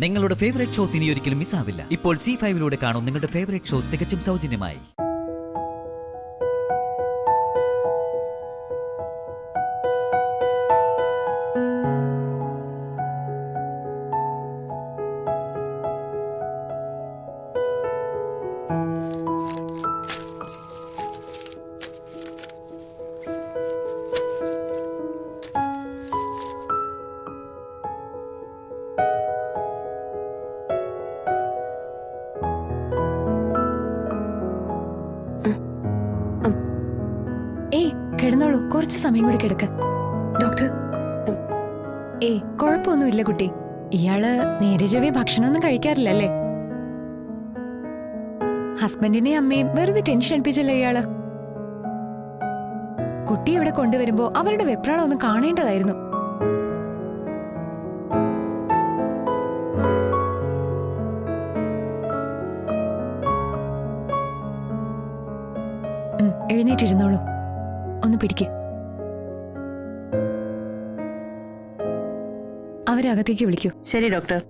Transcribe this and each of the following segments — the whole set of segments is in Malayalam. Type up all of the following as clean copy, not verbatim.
നിങ്ങളുടെ ഫേവറേറ്റ് ഷോസ് ഇനി ഒരിക്കലും മിസ്സാവില്ല. ഇപ്പോൾ C5 കാണും നിങ്ങളുടെ ഫേവറേറ്റ് ഷോ തികച്ചും സൗജന്യമായി. കിടന്നോളൂ, കുറച്ച് സമയം കൂടി കിടക്ക. ഡോക്ടർ കുഴപ്പമൊന്നുമില്ല കുട്ടി. ഇയാള് നേരെ ചൊവ്വേ ഭക്ഷണമൊന്നും കഴിക്കാറില്ലല്ലേ? ഹസ്ബൻഡിനെയും അമ്മയും വെറുതെ ടെൻഷൻ അടിപ്പിച്ചല്ലോ ഇയാള്. കുട്ടി ഇവിടെ കൊണ്ടുവരുമ്പോ അവരുടെ വെപ്രാളം ഒന്ന് കാണേണ്ടതായിരുന്നു. എഴുന്നേറ്റിരുന്നോളൂ, ഒന്ന് പിടിക്ക്. അവരകത്തേക്ക് വിളിക്കൂ. ശരി ഡോക്ടർ.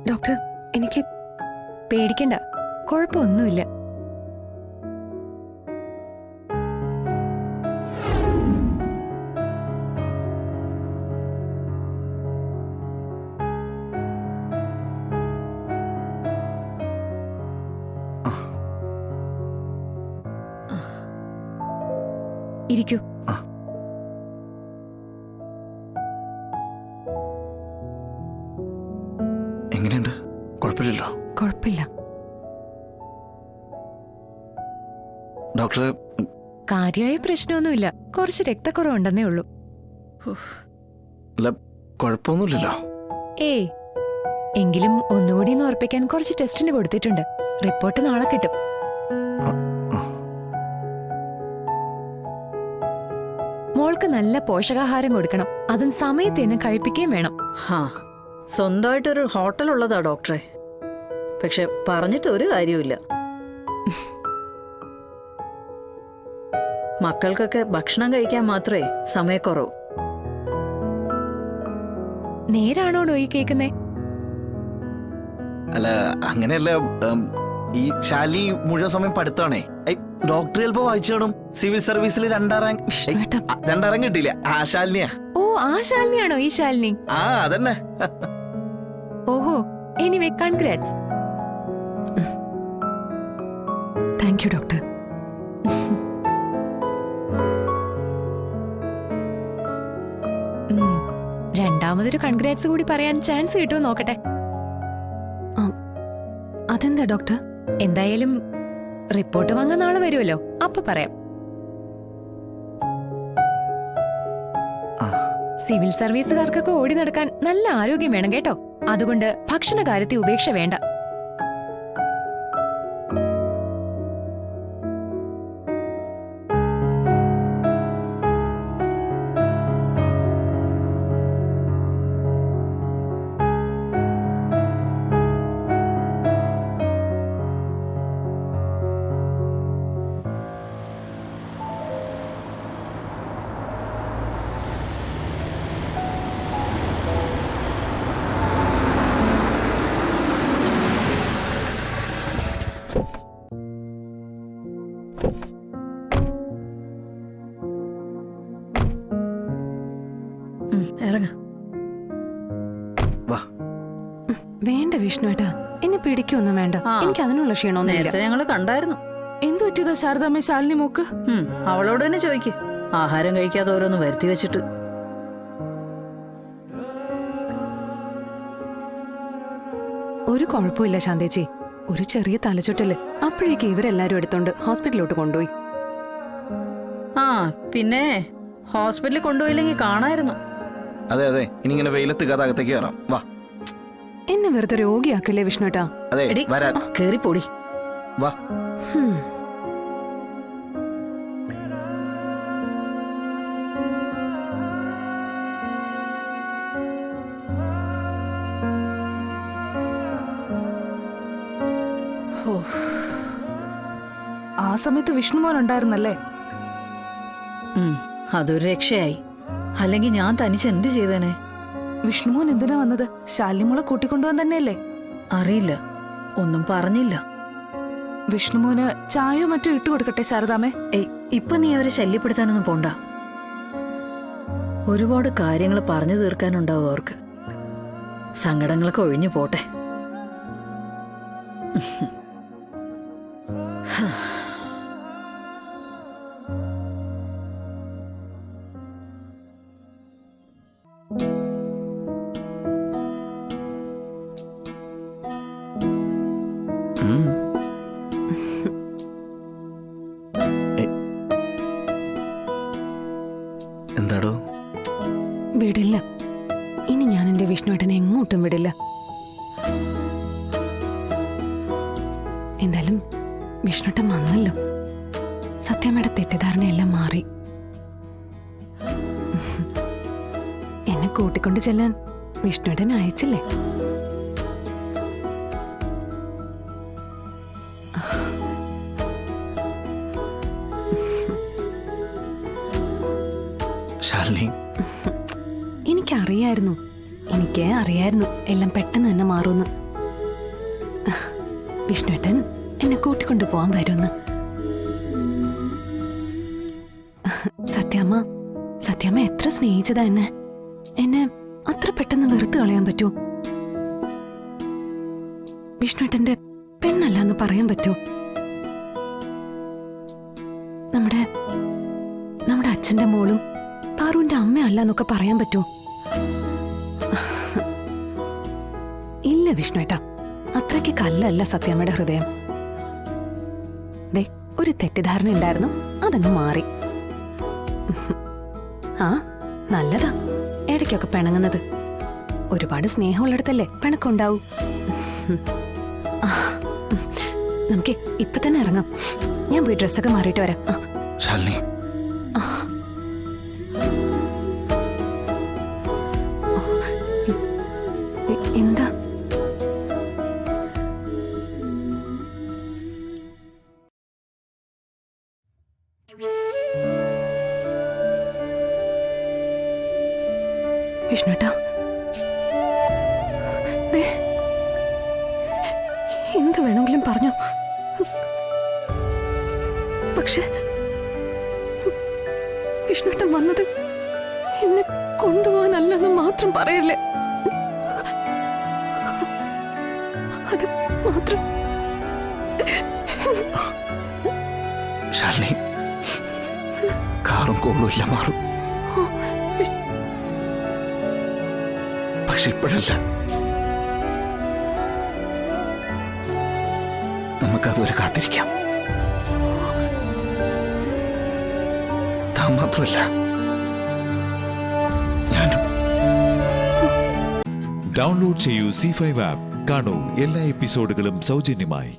ഡോക്ടർ എനിക്ക് പേടിക്കണ്ട, കുഴപ്പമൊന്നുമില്ല. ഇരിക്കൂ. എങ്ങനെയുണ്ട്? കുഴപ്പമില്ലല്ലോ? കുഴപ്പമില്ല ഡോക്ടറെ. കാര്യമായ പ്രശ്നമൊന്നുമില്ല, കുറച്ച് രക്തക്കുറവുണ്ടെന്നേ ഉള്ളൂ. അല്ല, കുഴപ്പമൊന്നുമില്ലല്ലോ? എങ്കിലും ഒന്നുകൂടി ഒന്ന് ഉറപ്പിക്കാൻ കുറച്ച് ടെസ്റ്റിന് കൊടുത്തിട്ടുണ്ട്. റിപ്പോർട്ട് നാളെ കിട്ടും. മോൾക്ക് നല്ല പോഷകാഹാരം കൊടുക്കണം, അതും സമയത്തിന് കഴിപ്പിക്കുകയും വേണം. സ്വന്തമായിട്ടൊരു ഹോട്ടൽ ഉള്ളതാ ഡോക്ടറെ, പക്ഷെ പറഞ്ഞിട്ട് ഒരു കാര്യമില്ല. മക്കൾക്കൊക്കെ ഭക്ഷണം കഴിക്കാൻ മാത്രമേ സമയക്കുറവൂ. നേരാണോടോ ഈ കേൾക്കുന്നേ? അല്ല, അങ്ങനെയല്ല. ഈ ശാലി മുഴുവൻ സമയം പഠിത്തമാണേ. ഡോക്ടർ ചിലപ്പോ വായിച്ചു കാണും. സിവിൽ സർവീസിൽ രണ്ടാം റാങ്ക് കിട്ടിയില്ല. ആ ശാലിനിയാ. ഓ, ആ ശാലിനിയാണോ ഈ ശാലിനി? ആ, അതന്നെ. ഓഹോ, anyway congrats. Thank you doctor. രണ്ടാമതൊരു കൺഗ്രാറ്റ്സ് കൂടി പറയാൻ ചാൻസ് കിട്ടുമോ നോക്കട്ടെ. അതെന്താ ഡോക്ടർ? എന്തായാലും റിപ്പോർട്ട് വാങ്ങാൻ നാളെ വരുമല്ലോ, അപ്പൊ പറയാം. സിവിൽ സർവീസുകാർക്കൊക്കെ ഓടി നടക്കാൻ നല്ല ആരോഗ്യം വേണം കേട്ടോ. അതുകൊണ്ട് ഭക്ഷണ കാര്യത്തിൽ ഉപേക്ഷ വേണ്ട. വേണ്ട വിഷ്ണുവേട്ടാ, എന്നെ പിടിക്കൊന്നും വേണ്ട. എനിക്ക് അതിനുള്ള ക്ഷീണമൊന്നും ഞങ്ങള് കണ്ടായിരുന്നു. എന്തു പറ്റിയതാ ശാരദാമ്മ ശാലിനി മോക്ക്? അവളോട് തന്നെ ചോദിക്ക്. ആഹാരം കഴിക്കാതെ ഓരോന്ന് വരുത്തി വെച്ചിട്ട്. ഒരു കുഴപ്പമില്ല ശാന്തേച്ചി, ഒരു ചെറിയ തലചുറ്റല്. അപ്പോഴേക്ക് ഇവരെല്ലാരും എടുത്തോണ്ട് ഹോസ്പിറ്റലിലോട്ട് കൊണ്ടുപോയി. പിന്നെ ഹോസ്പിറ്റലിൽ കൊണ്ടുപോയില്ലെങ്കിൽ കാണായിരുന്നു. അതെ അതെ, ഇനി ഇങ്ങനെ വെയിലത്ത് അകത്തേക്ക് കയറാം. വാ. എന്നെ വെറുതെ രോഗിയാക്കല്ലേ വിഷ്ണുവേട്ടാ. അതെ, വരാൻ. കേറി പൊടി. വാ. ആ സമയത്ത് വിഷ്ണുമോൻ ഉണ്ടായിരുന്നല്ലേ? അതൊരു രക്ഷയായി. അല്ലെങ്കിൽ ഞാൻ തനിച്ച് എന്ത് ചെയ്തേനെ? വിഷ്ണുമോൻ എന്തിനാ വന്നത്? ശാലിനിമോളെ കൂട്ടിക്കൊണ്ടുപോകാൻ തന്നെയല്ലേ? അറിയില്ല, ഒന്നും പറഞ്ഞില്ല. വിഷ്ണുമോന് ചായയോ മറ്റോ ഇട്ടു കൊടുക്കട്ടെ ശാരദാമേ? ഏയ്, ഇപ്പൊ നീ അവരെ ശല്യപ്പെടുത്താനൊന്നും പോണ്ട. ഒരുപാട് കാര്യങ്ങൾ പറഞ്ഞു തീർക്കാനുണ്ടാവും അവർക്ക്. സങ്കടങ്ങളൊക്കെ ഒഴിഞ്ഞു പോട്ടെ. എന്താടോ? വിടില്ല, ഇനി ഞാൻ എന്റെ വിഷ്ണുവേട്ടനെ എങ്ങോട്ടും വിടില്ല. എന്തായാലും വിഷ്ണുട്ടൻ വന്നല്ലോ. സത്യാമ്മയുടെ തെറ്റിദ്ധാരണയെല്ലാം മാറി. എന്നെ കൂട്ടിക്കൊണ്ട് ചെല്ലാൻ വിഷ്ണുട്ടൻ അയച്ചില്ലേ? ശാലിനി, എനിക്കറിയായിരുന്നു എല്ലാം പെട്ടെന്ന് തന്നെ മാറുമെന്ന്. വിഷ്ണുട്ടൻ എന്നെ കൂട്ടിക്കൊണ്ടു പോവാൻ വരുമെന്ന്. സത്യാമ്മ എത്ര സ്നേഹിച്ചതാ എന്നെ അത്ര പെട്ടെന്ന് വെറുത്ത് കളയാൻ പറ്റുമോ? വിഷ്ണുട്ടന്റെ പെണ്ണല്ലാന്ന് പറയാൻ പറ്റുമോ? നമ്മുടെ അച്ഛന്റെ മോളും പാറുവിന്റെ അമ്മയല്ല എന്നൊക്കെ പറയാൻ പറ്റുമോ? ഇല്ല വിഷ്ണുവേട്ടാ, അത്രയ്ക്ക് കല്ലല്ല സത്യാമ്മയുടെ ഹൃദയം. ദേ, ഒരു തെറ്റിദ്ധാരണ ഉണ്ടായിരുന്നു, അതങ്ങ് മാറി. ആ, നല്ലതാ ഇടയ്ക്കൊക്കെ പിണങ്ങുന്നത്. ഒരുപാട് സ്നേഹമുള്ളിടത്തല്ലേ പിണക്കുണ്ടാവൂ. നമുക്ക് ഇപ്പൊ തന്നെ ഇറങ്ങാം. ഞാൻ പോയി ഡ്രസ്സൊക്കെ മാറിയിട്ട് വരാം. ശാലിനി, എന്താ? വിഷ്ണുട്ടാ, എന്ത് വേണമെങ്കിലും പറഞ്ഞു. പക്ഷെ വിഷ്ണുട്ടൻ വന്നത് എന്നെ കൊണ്ടുപോകാനല്ലെന്ന് മാത്രം പറയല്ലേ. അത് മാത്രം. ശാലിനി, കാറും കോളും എല്ലാം മാറും. പക്ഷെ ഇപ്പോഴല്ല. നമുക്കതുവരെ കാത്തിരിക്കാം. താൻ മാത്രമല്ല, ഞാനും. ഡൗൺലോഡ് ചെയ്യൂ C5 ആപ്പ്. കാണൂ എല്ലാ എപ്പിസോഡുകളും സൗജന്യമായി.